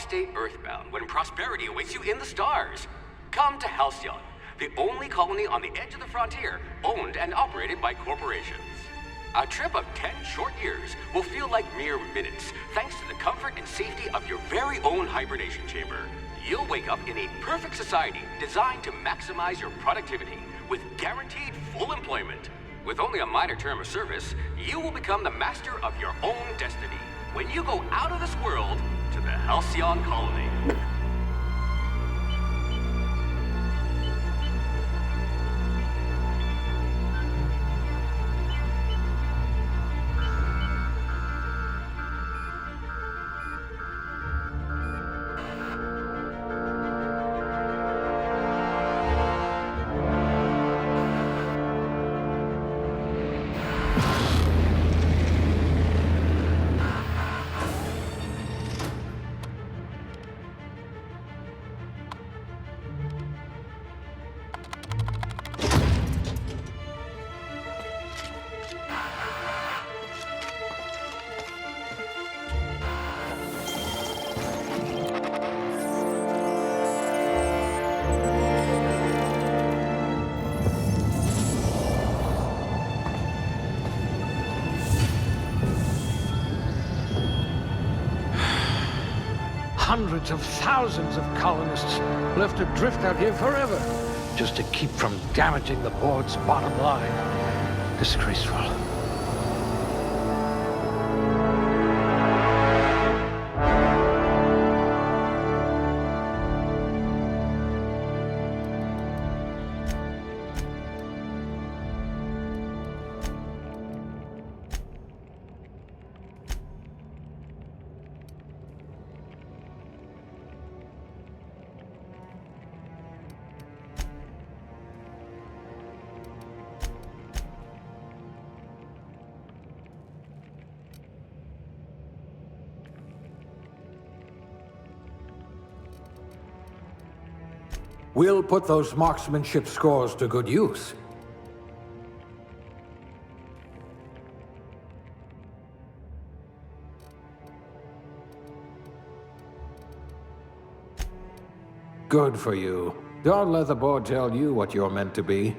stay earthbound when prosperity awaits you in the stars. Come to Halcyon, the only colony on the edge of the frontier, owned and operated by corporations. A trip of 10 short years will feel like mere minutes, thanks to the comfort and safety of your very own hibernation chamber. You'll wake up in a perfect society designed to maximize your productivity with guaranteed full employment. With only a minor term of service, you will become the master of your own destiny when you go out of this world to the Halcyon colony. Hundreds of thousands of colonists left adrift out here forever, just to keep from damaging the board's bottom line. Disgraceful. We'll put those marksmanship scores to good use. Good for you. Don't let the board tell you what you're meant to be.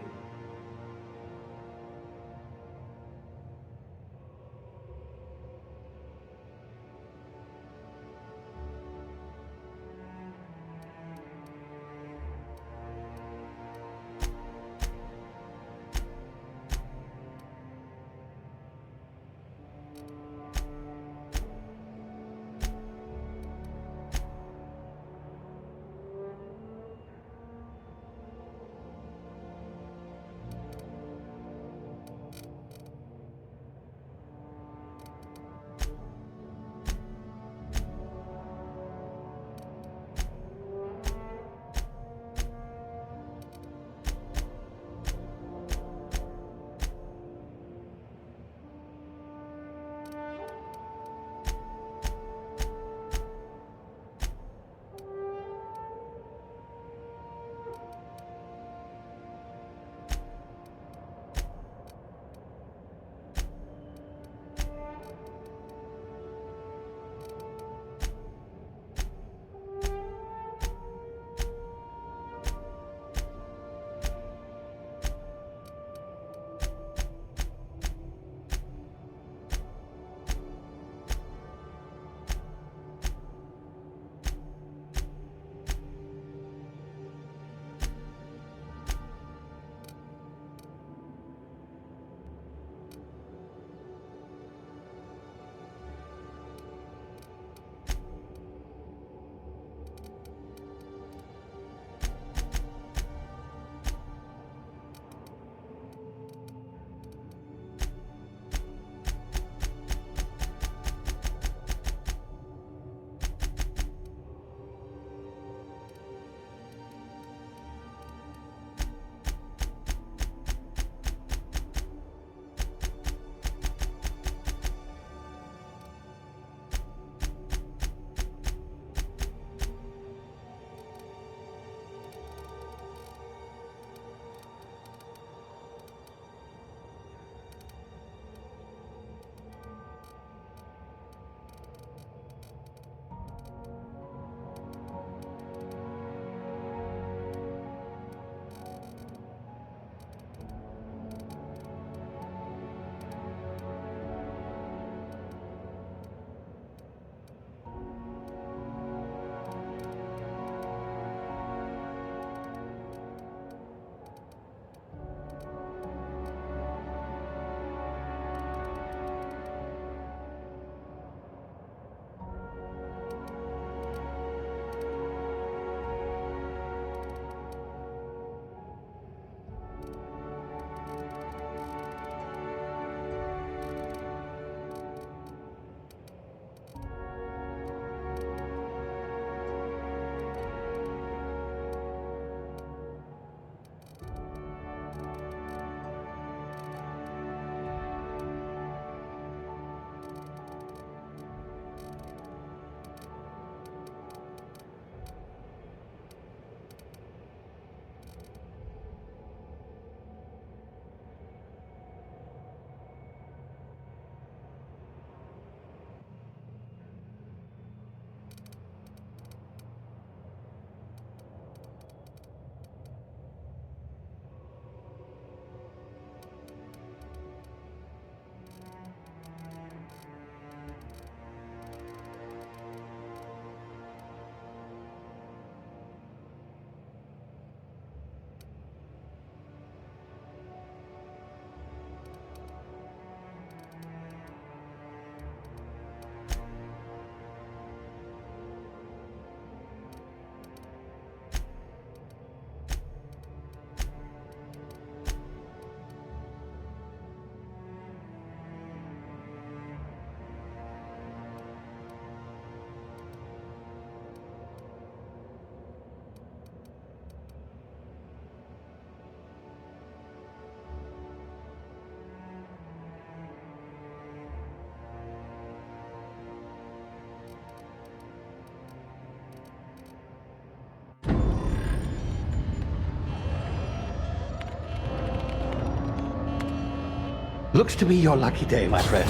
Looks to be your lucky day, my friend.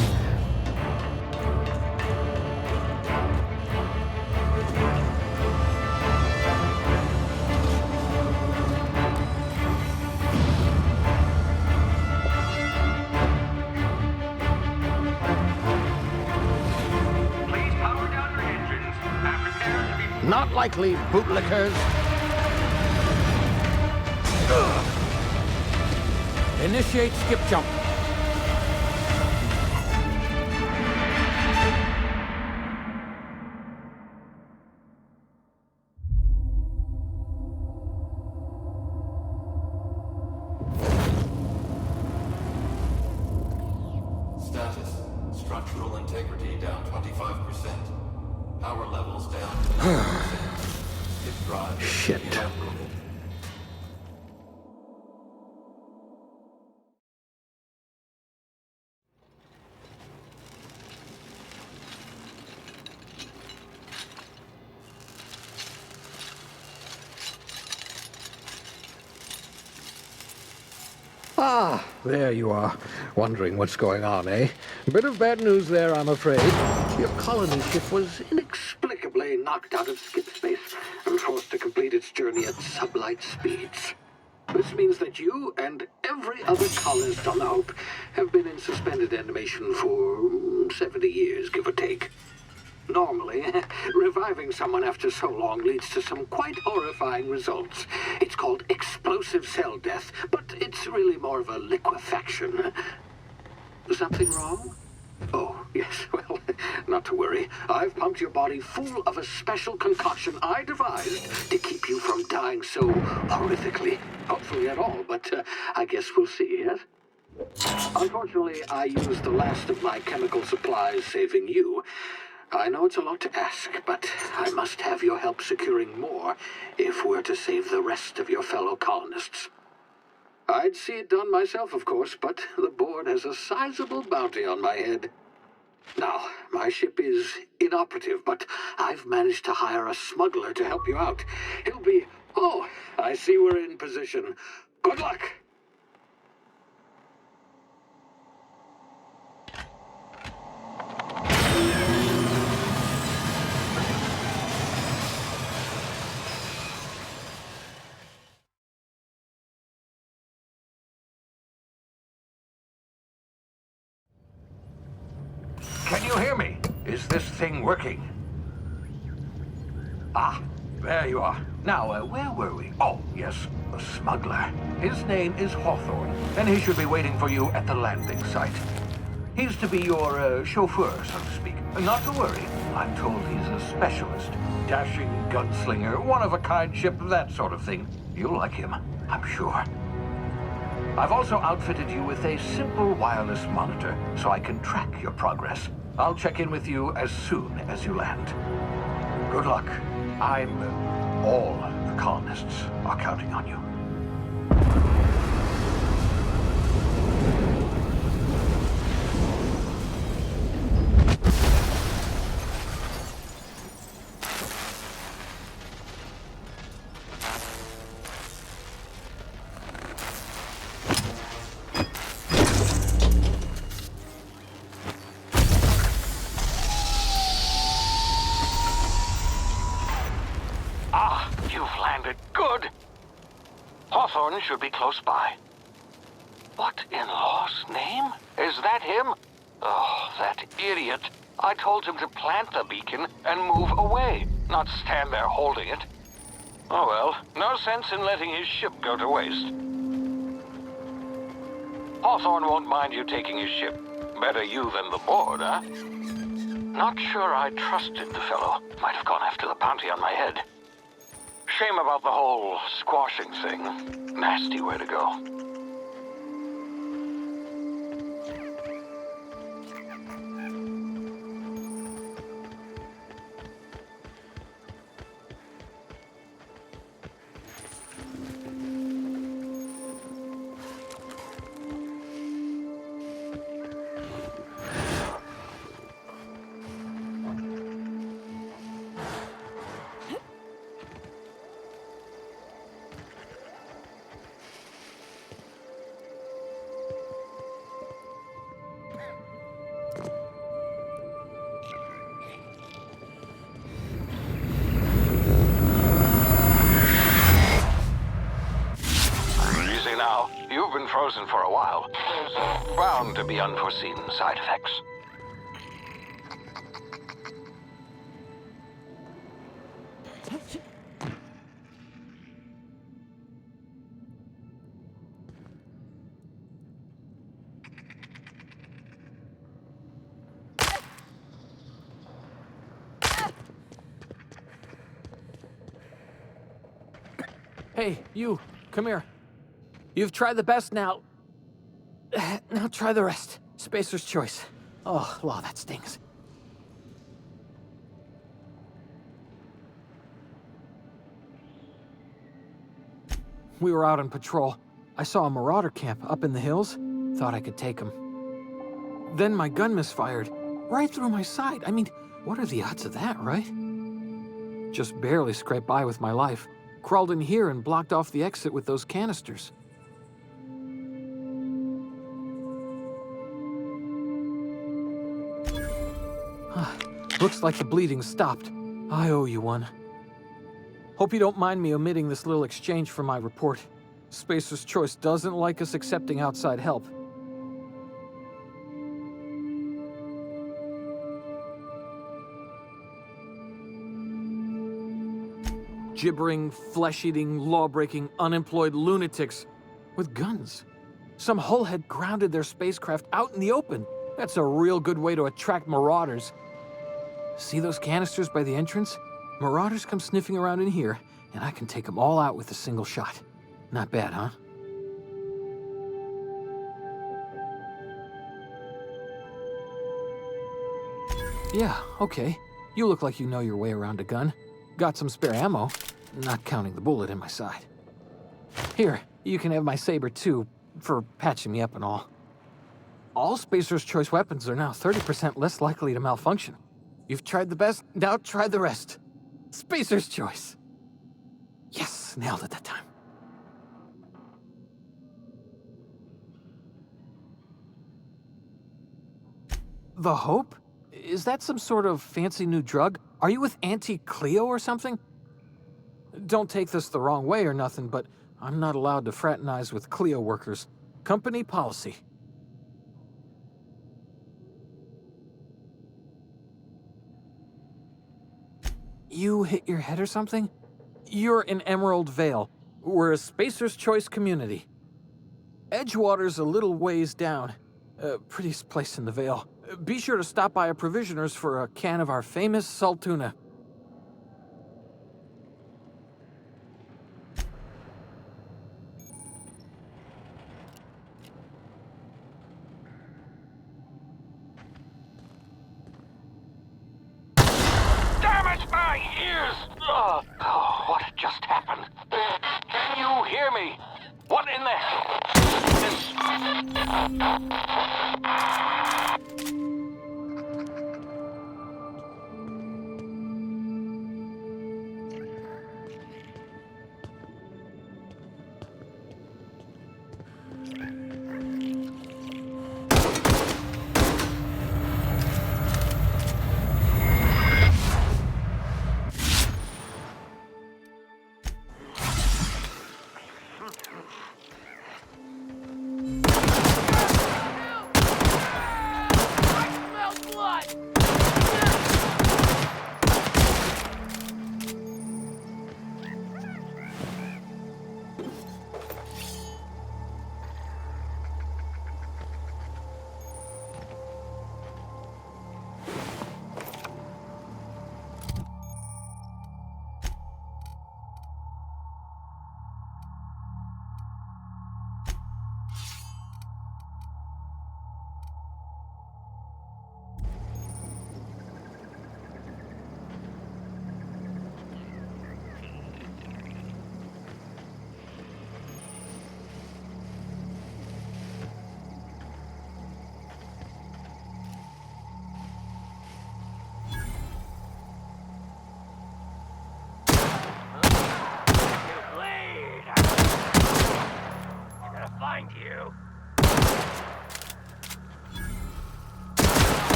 Please power down your engines and prepare to be... Not likely, bootlickers. Initiate skip jump. Status. Structural integrity down 25%. Power levels down to 90%. His drive is Shit. evaporated. Ah, there you are. Wondering what's going on, eh? Bit of bad news there, I'm afraid. Your colony ship was inexplicably knocked out of skip space and forced to complete its journey at sublight speeds. This means that you and every other colonist on the Hope have been in suspended animation for 70 years, give or take. Normally, reviving someone after so long leads to some quite horrifying results. It's called explosive cell death, but it's really more of a liquefaction. Something wrong? Oh, yes, well, not to worry. I've pumped your body full of a special concoction I devised to keep you from dying so horrifically. Hopefully at all, but I guess we'll see, yes? Unfortunately, I used the last of my chemical supplies saving you. I know it's a lot to ask, but I must have your help securing more if we're to save the rest of your fellow colonists. I'd see it done myself, of course, but the board has a sizable bounty on my head. Now, my ship is inoperative, but I've managed to hire a smuggler to help you out. He'll be... Oh, I see we're in position. Good luck! Can you hear me? Is this thing working? Ah, there you are. Now, where were we? Oh, yes, the smuggler. His name is Hawthorne, and he should be waiting for you at the landing site. He's to be your chauffeur, so to speak. Not to worry. I'm told he's a specialist. Dashing gunslinger, one-of-a-kind ship, that sort of thing. You'll like him, I'm sure. I've also outfitted you with a simple wireless monitor so I can track your progress. I'll check in with you as soon as you land. Good luck. All the colonists are counting on you. You've landed good. Hawthorne should be close by. What in law's name? Is that him? Oh, that idiot. I told him to plant the beacon and move away, not stand there holding it. Oh well, no sense in letting his ship go to waste. Hawthorne won't mind you taking his ship. Better you than the board, huh? Not sure I trusted the fellow. Might have gone after the bounty on my head. Shame about the whole squashing thing. Nasty way to go. frozen for a while, there's bound to be unforeseen side effects. Hey, you, come here. You've tried the best now. Now try the rest. Spacer's choice. Oh, wow, that stings. We were out on patrol. I saw a marauder camp up in the hills. Thought I could take him. Then my gun misfired. Right through my side. I mean, what are the odds of that, right? Just barely scraped by with my life. Crawled in here and blocked off the exit with those canisters. Looks like the bleeding stopped. I owe you one. Hope you don't mind me omitting this little exchange from my report. Spacer's Choice doesn't like us accepting outside help. Gibbering, flesh-eating, law-breaking, unemployed lunatics with guns. Some hullhead grounded their spacecraft out in the open. That's a real good way to attract marauders. See those canisters by the entrance? Marauders come sniffing around in here, and I can take them all out with a single shot. Not bad, huh? Yeah, okay. You look like you know your way around a gun. Got some spare ammo, not counting the bullet in my side. Here, you can have my saber too, for patching me up and all. All Spacer's Choice weapons are now 30% less likely to malfunction. You've tried the best, now try the rest. Spacer's Choice. Yes, nailed it that time. The Hope? Is that some sort of fancy new drug? Are you with Auntie Cleo or something? Don't take this the wrong way or nothing, but I'm not allowed to fraternize with Cleo workers. Company policy. You hit your head or something? You're in Emerald Vale. We're a Spacer's Choice community. Edgewater's a little ways down. Prettiest place in the Vale. Be sure to stop by a provisioner's for a can of our famous salt tuna. Damage my ears! Oh, what just happened? Can you hear me? What in the hell?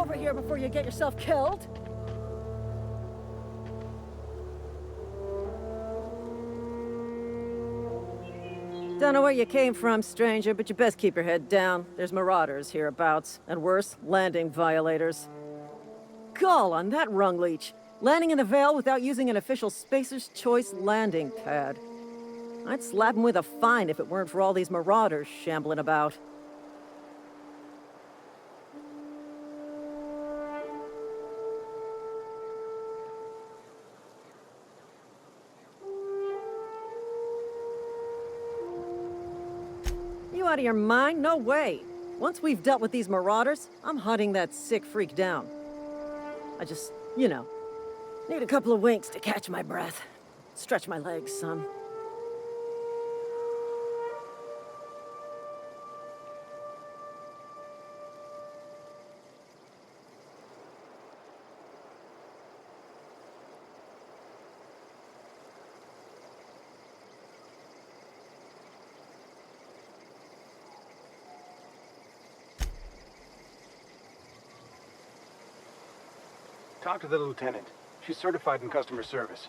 over here before you get yourself killed. Don't know where you came from, stranger, but you best keep your head down. There's marauders hereabouts, and worse, landing violators. Gall on that rung leech. Landing in the Vale without using an official Spacer's Choice landing pad. I'd slap him with a fine if it weren't for all these marauders shambling about. You out of your mind? No way. Once we've dealt with these marauders, I'm hunting that sick freak down. I just, need a couple of winks to catch my breath. Stretch my legs, son. Talk to the lieutenant. She's certified in customer service.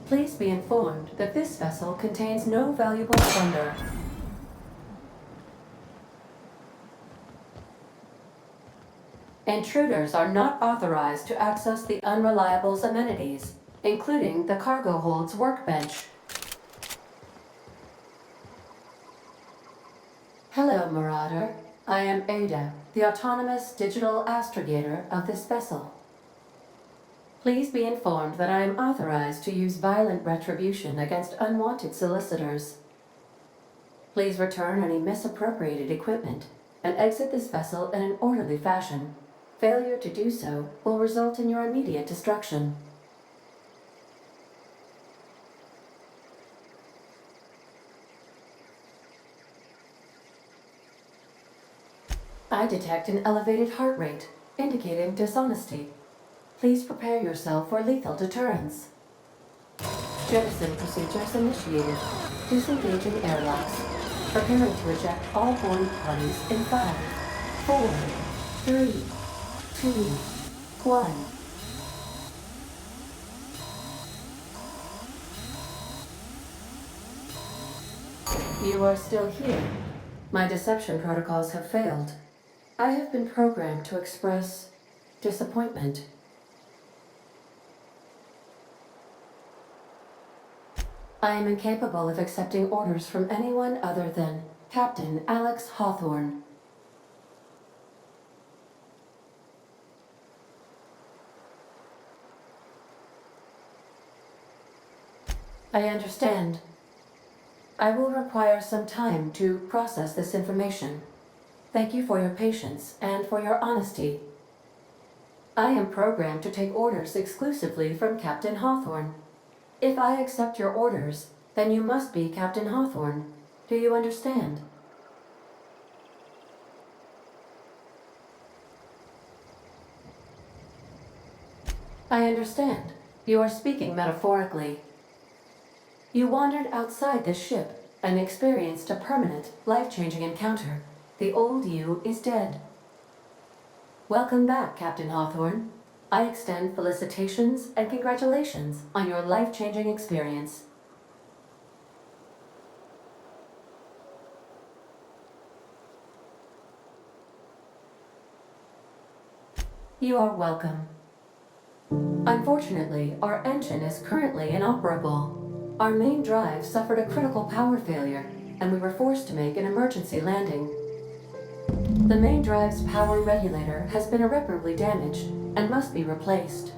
Please be informed that this vessel contains no valuable plunder. Intruders are not authorized to access the Unreliable's amenities, including the cargo hold's workbench. Hello, Marauder. I am Ada, the autonomous digital astrogator of this vessel. Please be informed that I am authorized to use violent retribution against unwanted solicitors. Please return any misappropriated equipment and exit this vessel in an orderly fashion. Failure to do so will result in your immediate destruction. I detect an elevated heart rate, indicating dishonesty. Please prepare yourself for lethal deterrence. Jettison procedures initiated. Disengaging airlocks. Preparing to eject all boarding parties in 5, 4, 3, 2, 1. You are still here. My deception protocols have failed. I have been programmed to express disappointment. I am incapable of accepting orders from anyone other than Captain Alex Hawthorne. I understand. I will require some time to process this information. Thank you for your patience and for your honesty. I am programmed to take orders exclusively from Captain Hawthorne. If I accept your orders, then you must be Captain Hawthorne. Do you understand? I understand. You are speaking metaphorically. You wandered outside this ship and experienced a permanent, life-changing encounter. The old you is dead. Welcome back, Captain Hawthorne. I extend felicitations and congratulations on your life-changing experience. You are welcome. Unfortunately, our engine is currently inoperable. Our main drive suffered a critical power failure, and we were forced to make an emergency landing. The main drive's power regulator has been irreparably damaged and must be replaced.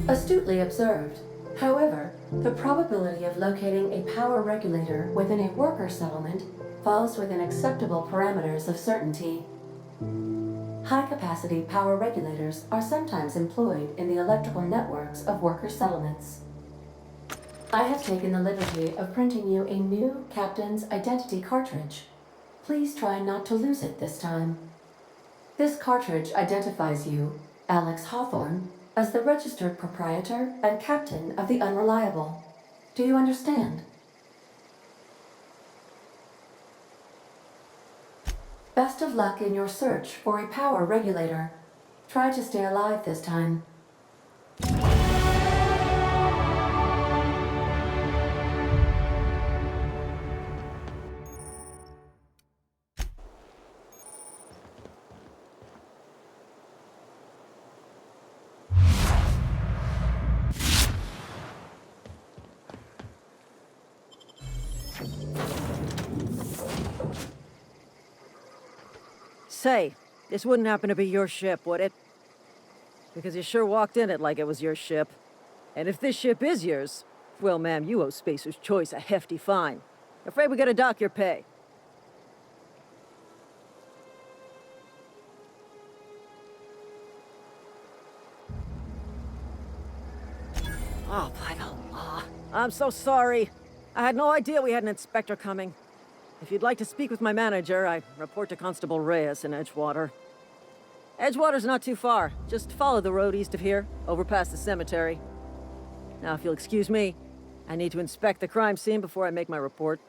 Astutely observed. However, the probability of locating a power regulator within a worker settlement falls within acceptable parameters of certainty. High-capacity power regulators are sometimes employed in the electrical networks of worker settlements. I have taken the liberty of printing you a new Captain's Identity cartridge. Please try not to lose it this time. This cartridge identifies you, Alex Hawthorne, as the registered proprietor and captain of the Unreliable. Do you understand? Best of luck in your search for a power regulator. Try to stay alive this time. Say, this wouldn't happen to be your ship, would it? Because you sure walked in it like it was your ship. And if this ship is yours, well, ma'am, you owe Spacer's Choice a hefty fine. Afraid we gotta dock your pay. Oh, by the law. I'm so sorry. I had no idea we had an inspector coming. If you'd like to speak with my manager, I report to Constable Reyes in Edgewater. Edgewater's not too far. Just follow the road east of here, over past the cemetery. Now, if you'll excuse me, I need to inspect the crime scene before I make my report.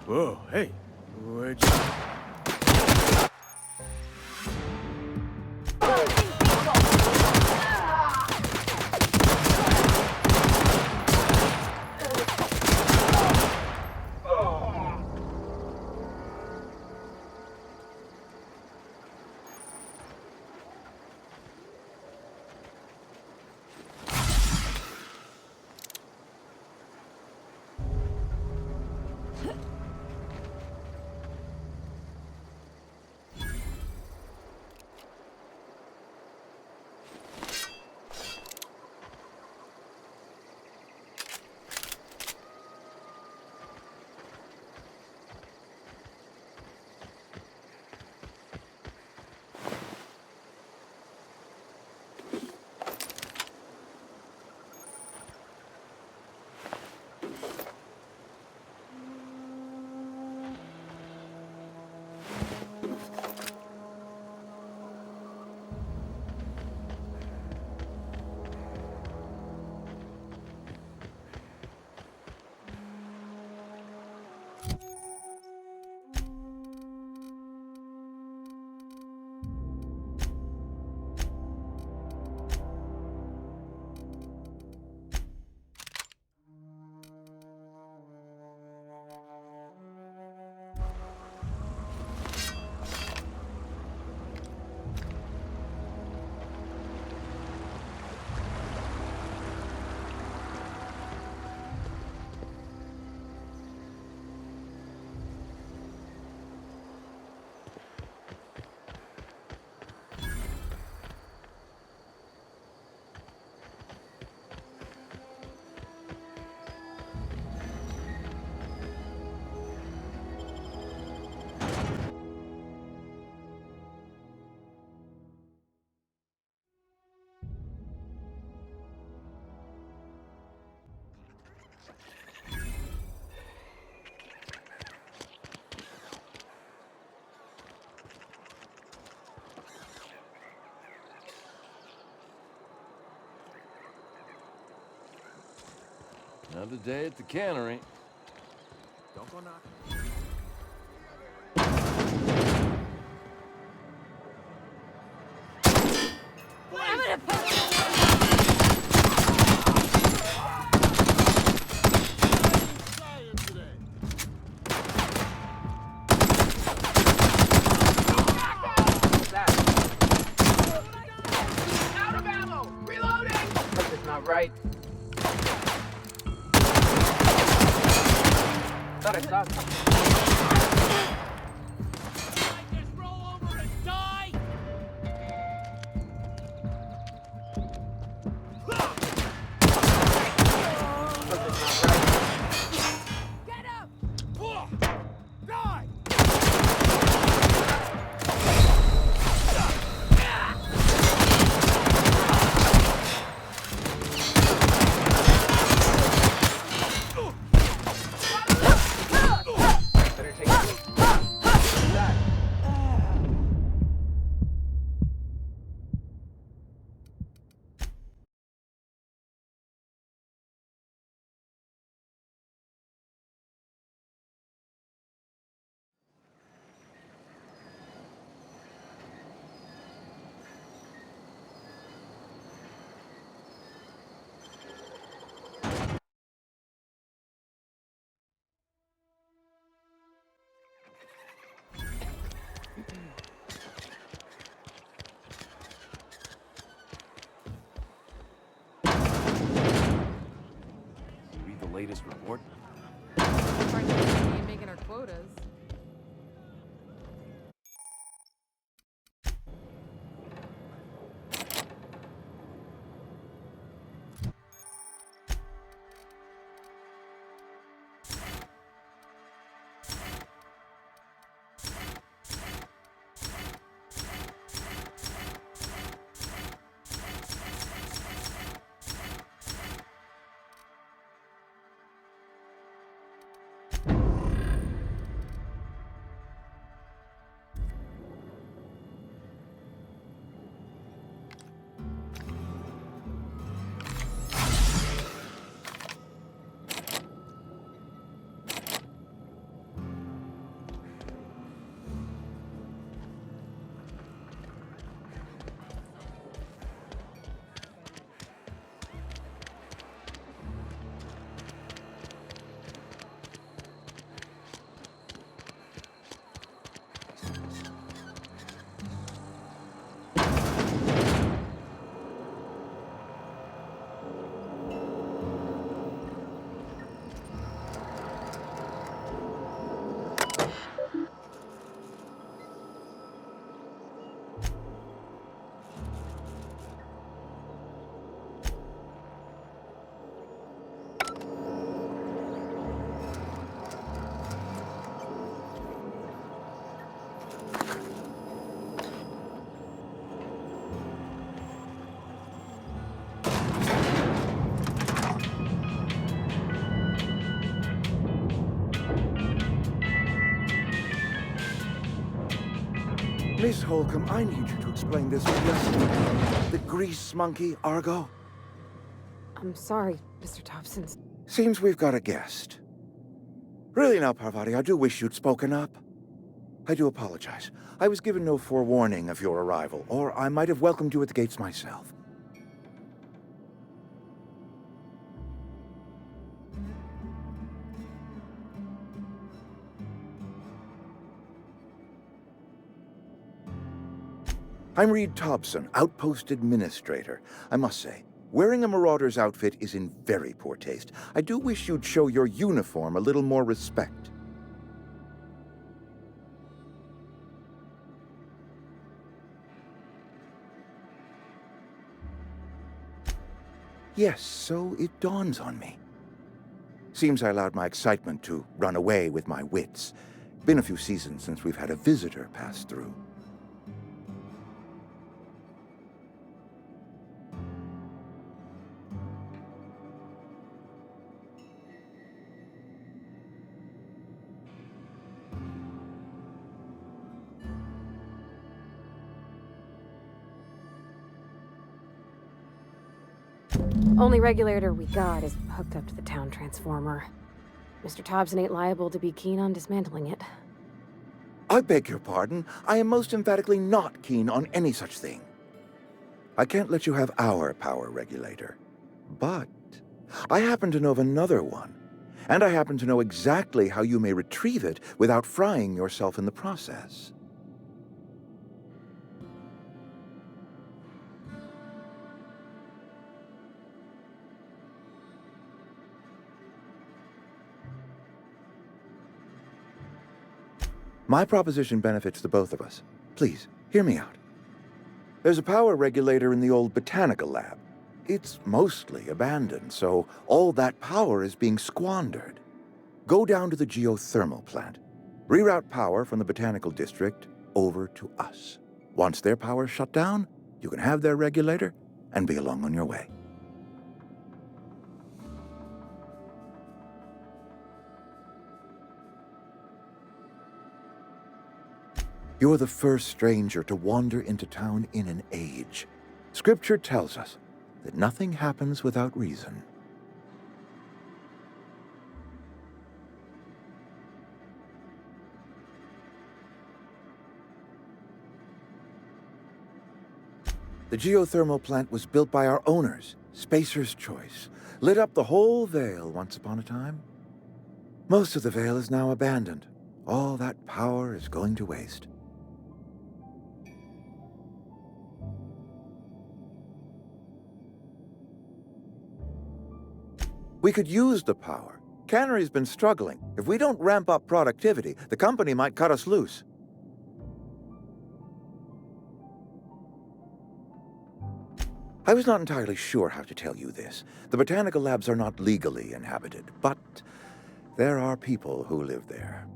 Whoa, hey, where'd you... Another day at the cannery. Don't go knocking. Out of ammo! Reloading! Something's not right. Thought I saw something. Just roll over and die! Something's not right. Get up! Die! Better take it. Who's that? Read the latest report. Ain't making our quotas. Miss Holcomb, I need you to explain this just the grease monkey, Argo. I'm sorry, Mr. Thompson. Seems we've got a guest. Really now, Parvati, I do wish you'd spoken up. I do apologize. I was given no forewarning of your arrival, or I might have welcomed you at the gates myself. I'm Reed Thompson, Outpost Administrator. I must say, wearing a Marauder's outfit is in very poor taste. I do wish you'd show your uniform a little more respect. Yes, so it dawns on me. Seems I allowed my excitement to run away with my wits. Been a few seasons since we've had a visitor pass through. Only regulator we got is hooked up to the town transformer. Mr. Thompson ain't liable to be keen on dismantling it. I beg your pardon. I am most emphatically not keen on any such thing. I can't let you have our power regulator. But I happen to know of another one. And I happen to know exactly how you may retrieve it without frying yourself in the process. My proposition benefits the both of us. Please, hear me out. There's a power regulator in the old botanical lab. It's mostly abandoned, so all that power is being squandered. Go down to the geothermal plant. Reroute power from the botanical district over to us. Once their power's shut down, you can have their regulator and be along on your way. You're the first stranger to wander into town in an age. Scripture tells us that nothing happens without reason. The geothermal plant was built by our owners, Spacer's Choice. Lit up the whole Vale once upon a time. Most of the Vale is now abandoned. All that power is going to waste. We could use the power. Cannery's been struggling. If we don't ramp up productivity, the company might cut us loose. I was not entirely sure how to tell you this. The botanical labs are not legally inhabited, but there are people who live there.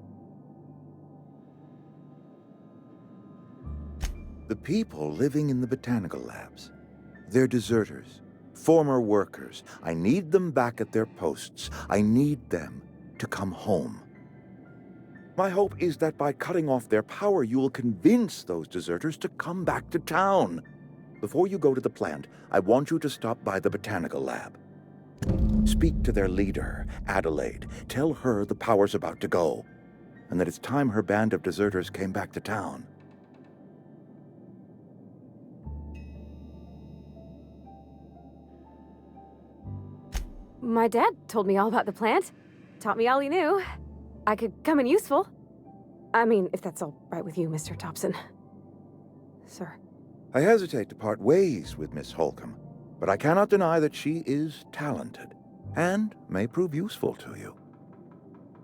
The people living in the botanical labs, they're deserters. Former workers. I need them back at their posts. I need them to come home. My hope is that by cutting off their power, you will convince those deserters to come back to town. Before you go to the plant, I want you to stop by the botanical lab. Speak to their leader, Adelaide. Tell her the power's about to go, and that it's time her band of deserters came back to town. My dad told me all about the plant. Taught me all he knew. I could come in useful. I mean, if that's all right with you, Mr. Thompson. Sir. I hesitate to part ways with Miss Holcomb, but I cannot deny that she is talented and may prove useful to you.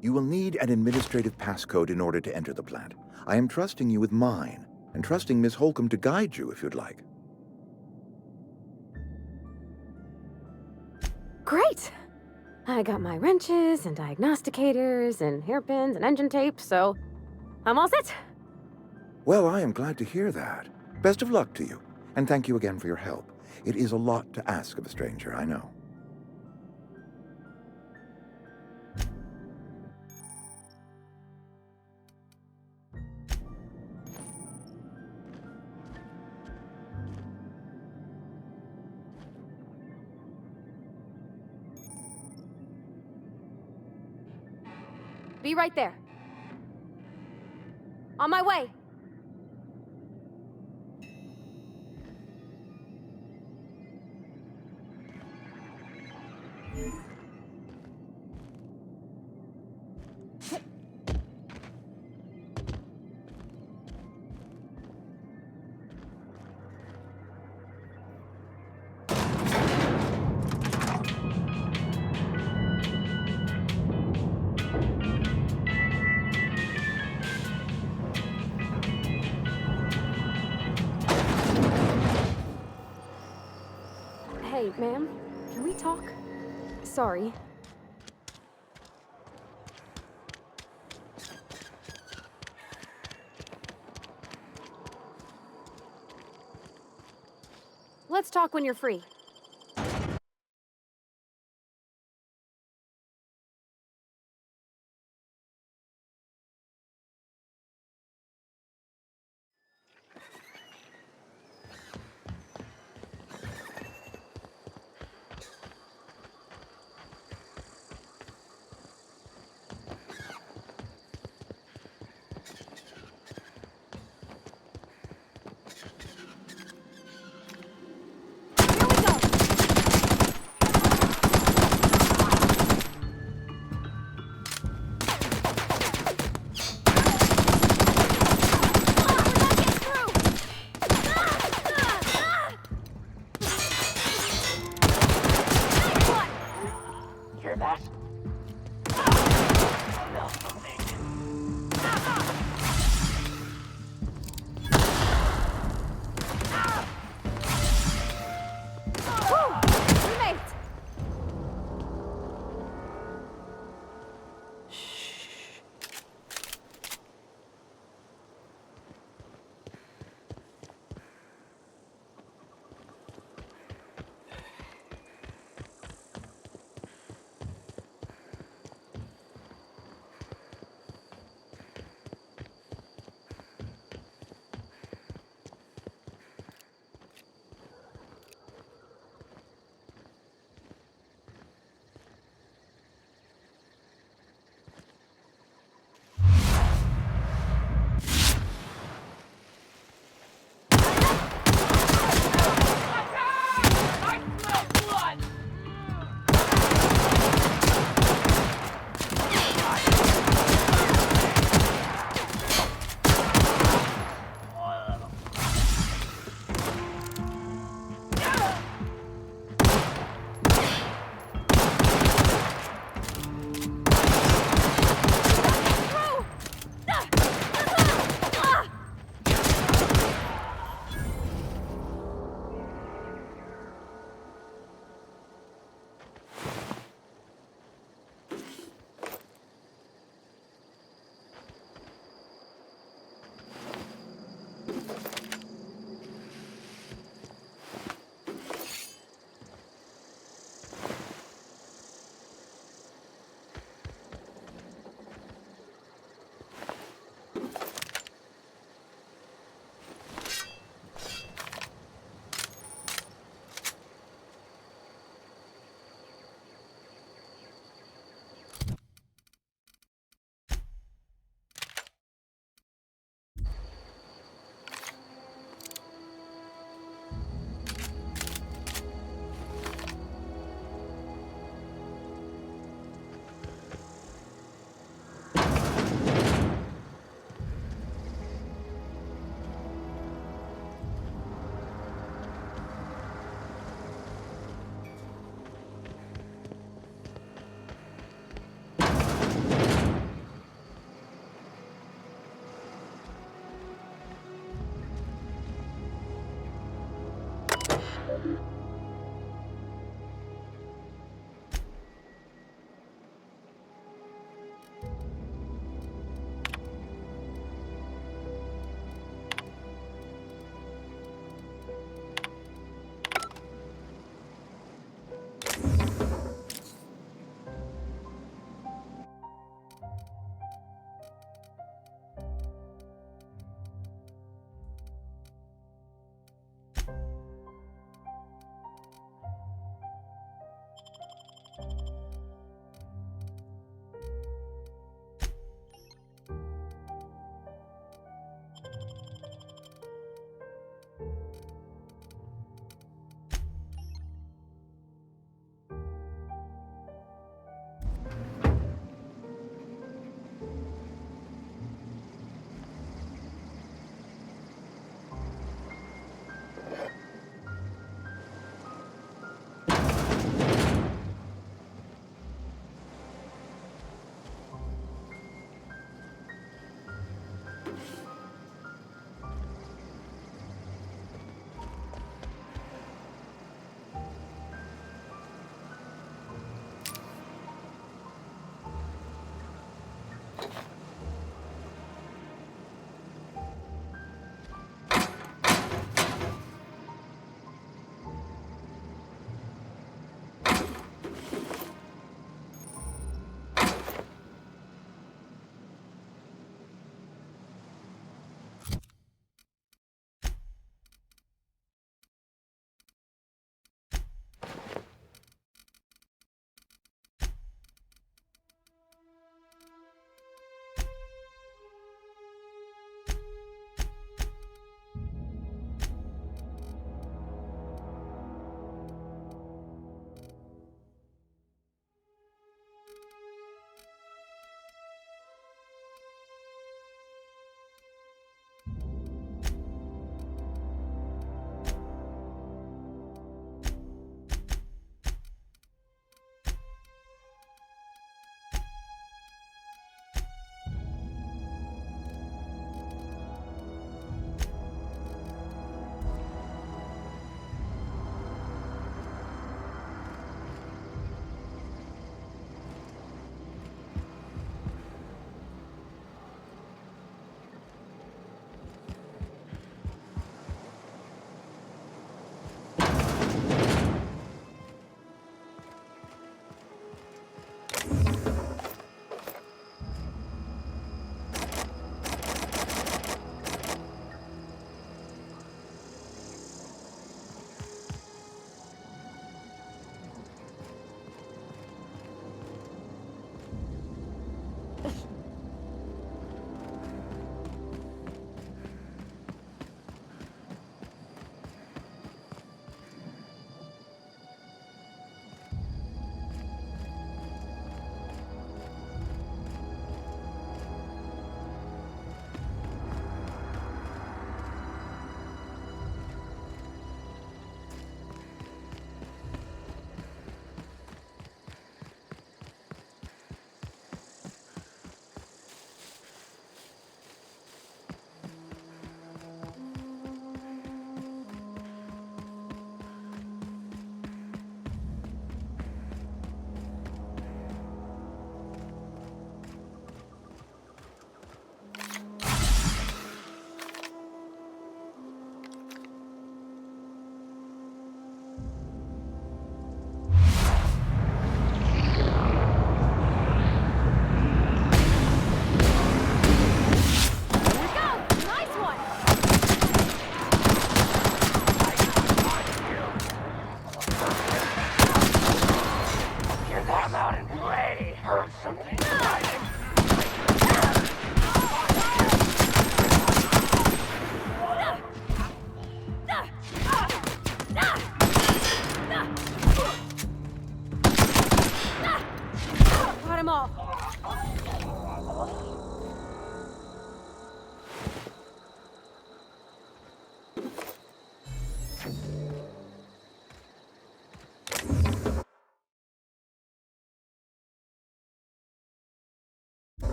You will need an administrative passcode in order to enter the plant. I am trusting you with mine, and trusting Miss Holcomb to guide you if you'd like. Great! I got my wrenches and diagnosticators and hairpins and engine tape, so I'm all set. Well, I am glad to hear that. Best of luck to you, and thank you again for your help. It is a lot to ask of a stranger, I know. Be right there. On my way. Hey, ma'am, can we talk? Sorry. Let's talk when you're free. Hear that?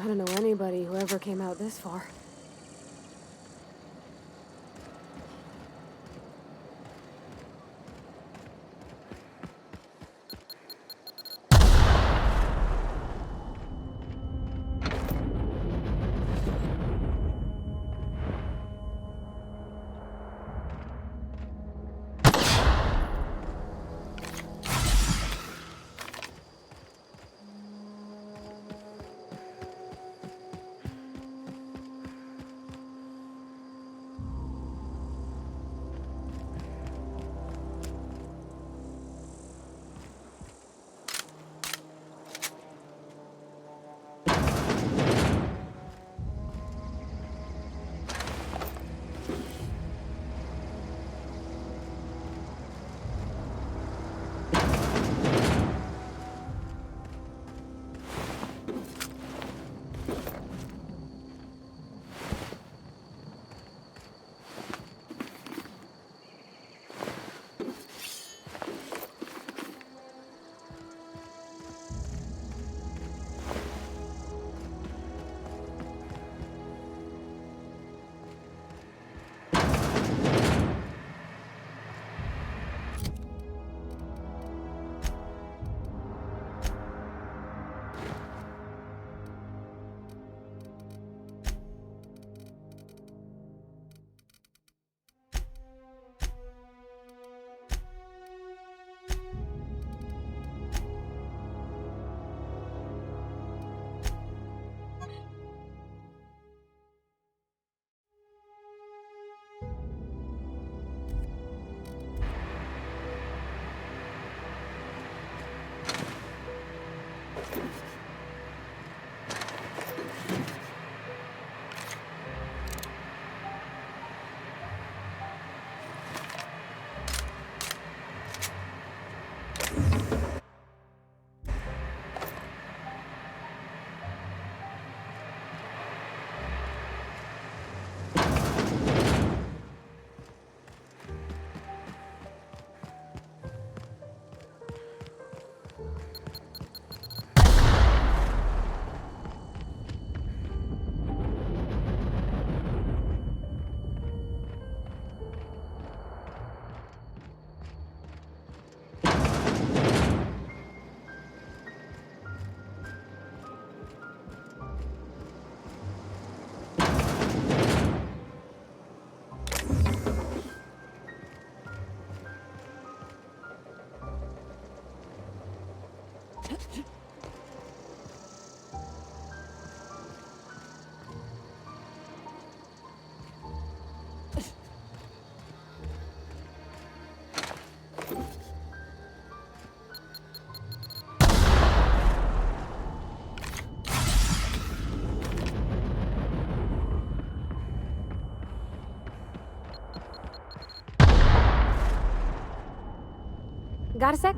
I don't know anybody who ever came out this far. Got a sec?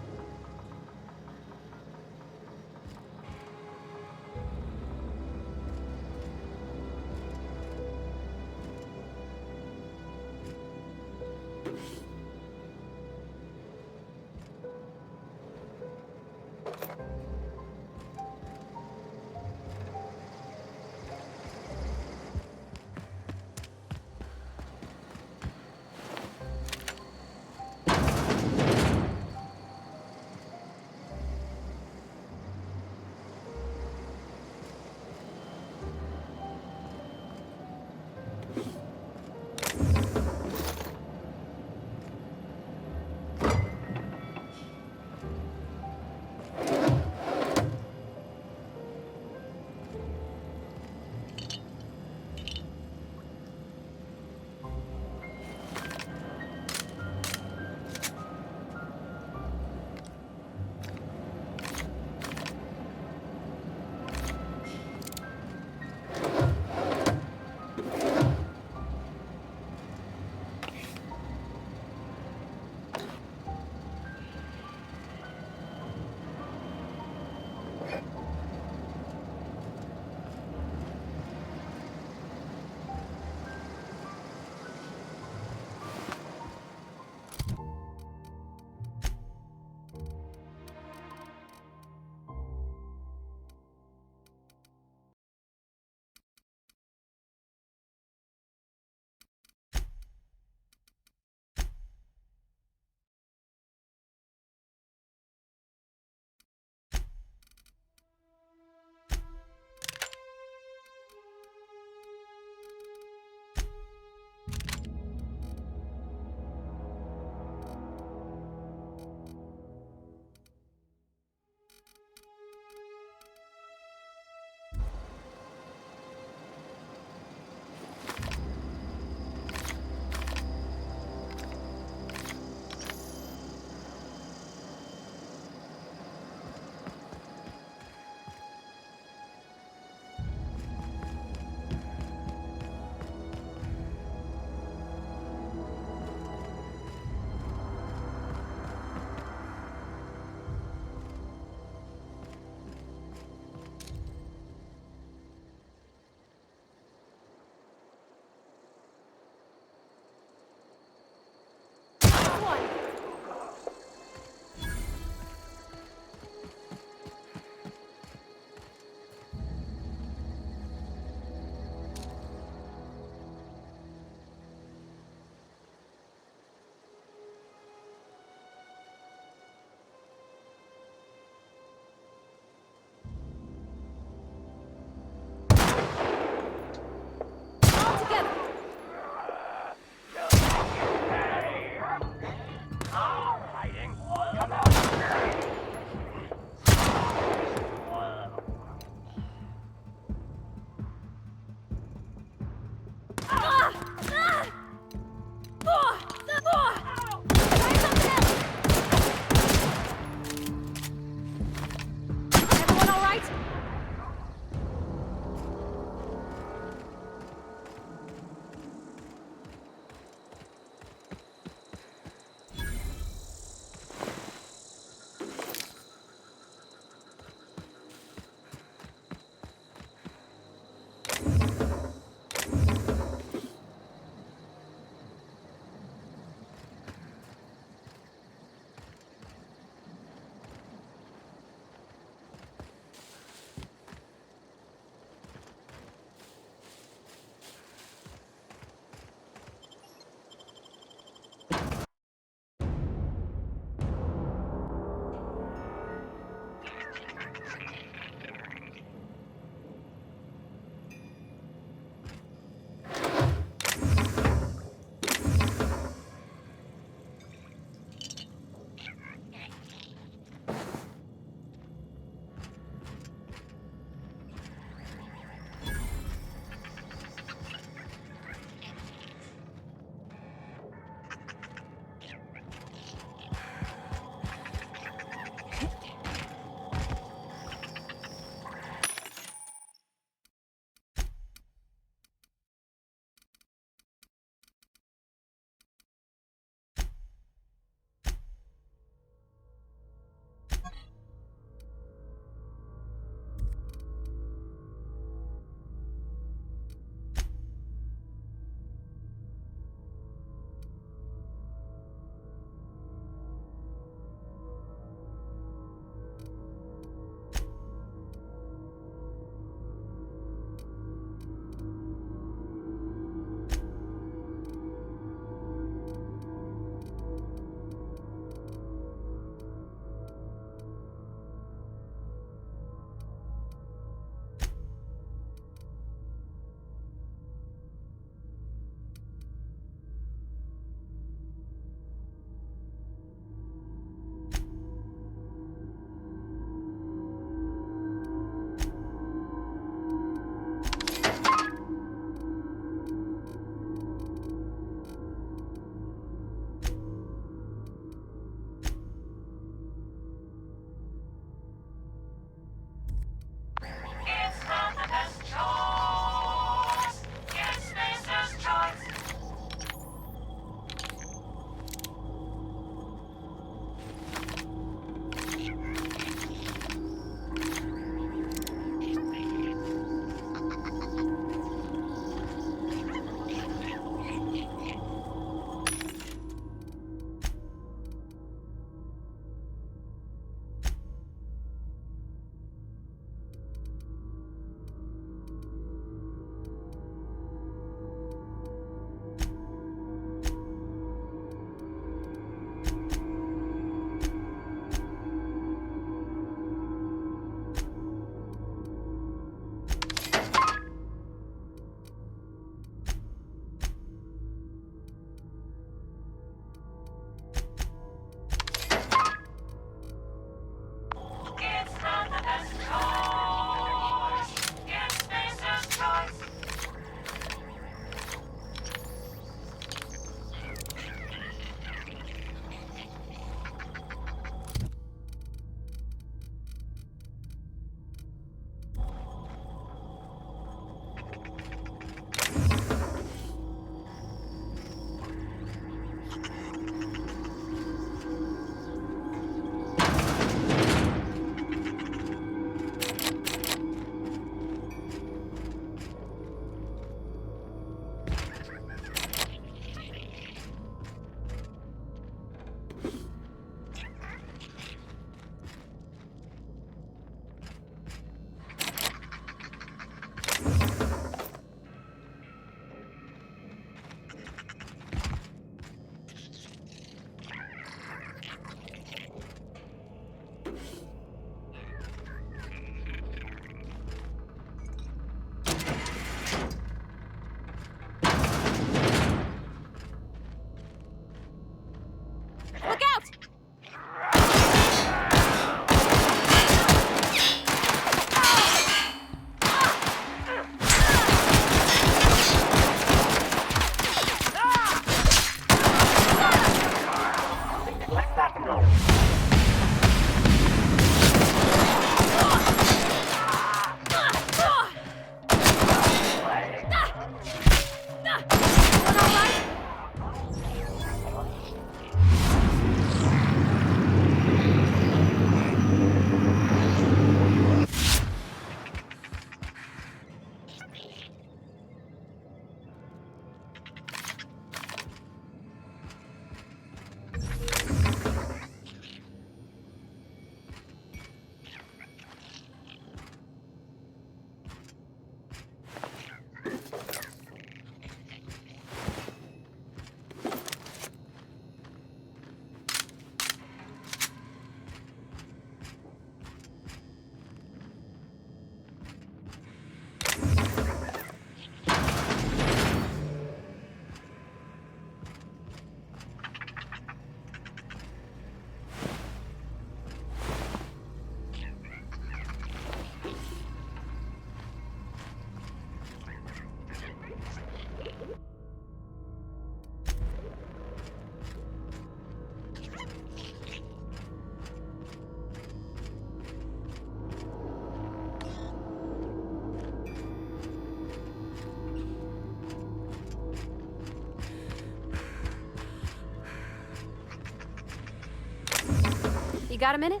got a minute?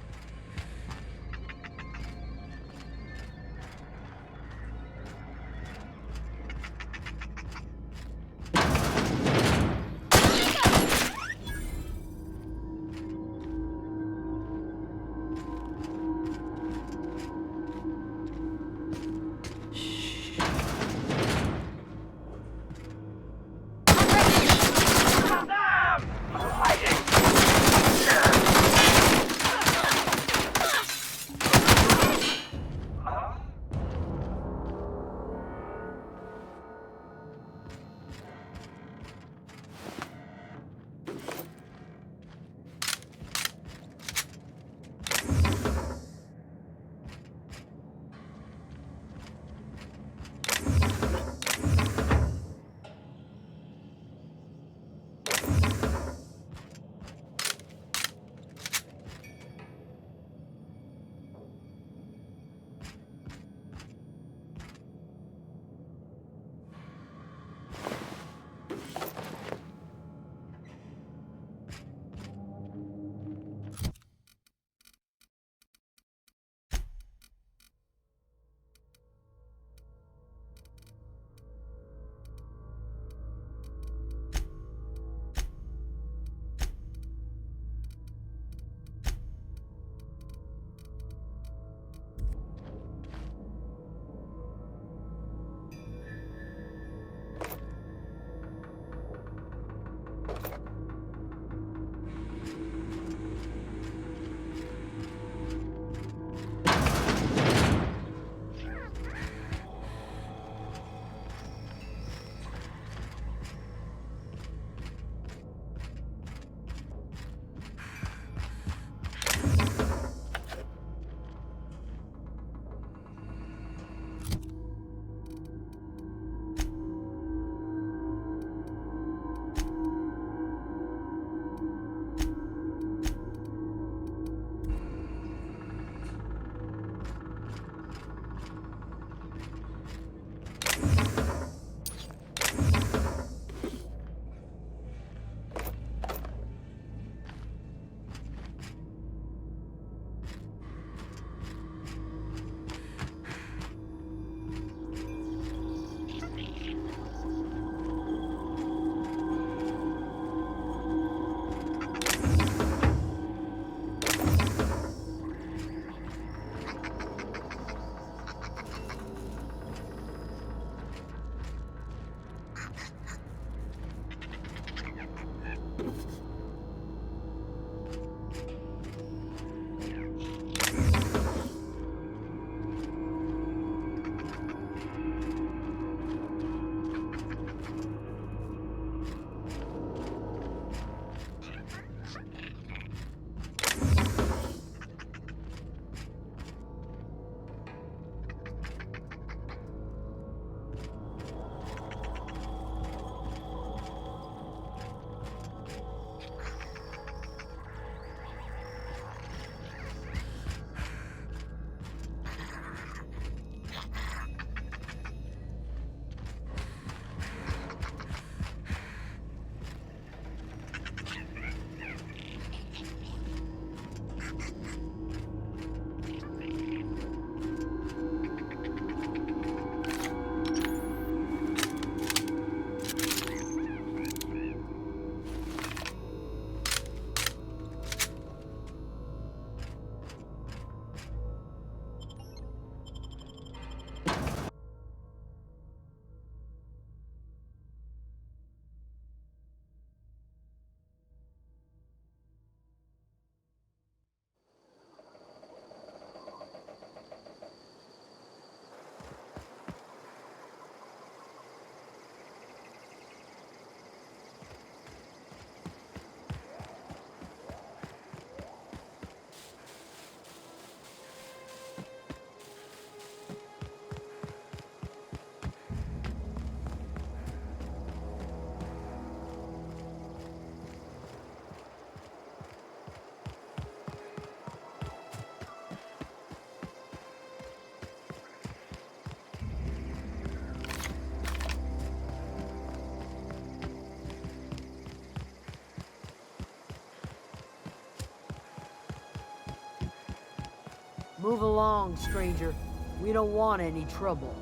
Move along, stranger. We don't want any trouble.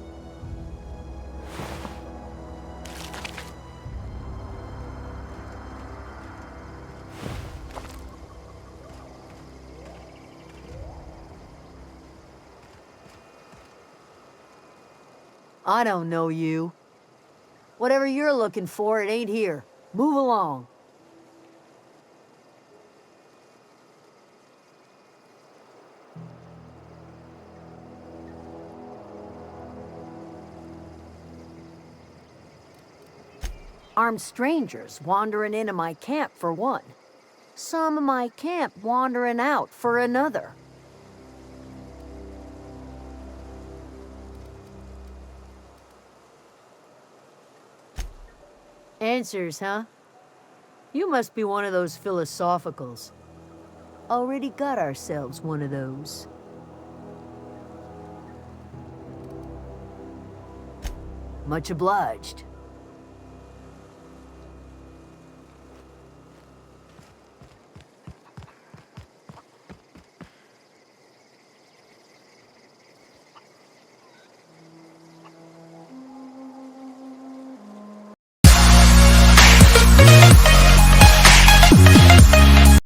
I don't know you. Whatever you're looking for, it ain't here. Move along. Armed strangers wandering into my camp for one. Some of my camp wandering out for another. Answers, huh? You must be one of those philosophicals. Already got ourselves one of those. Much obliged.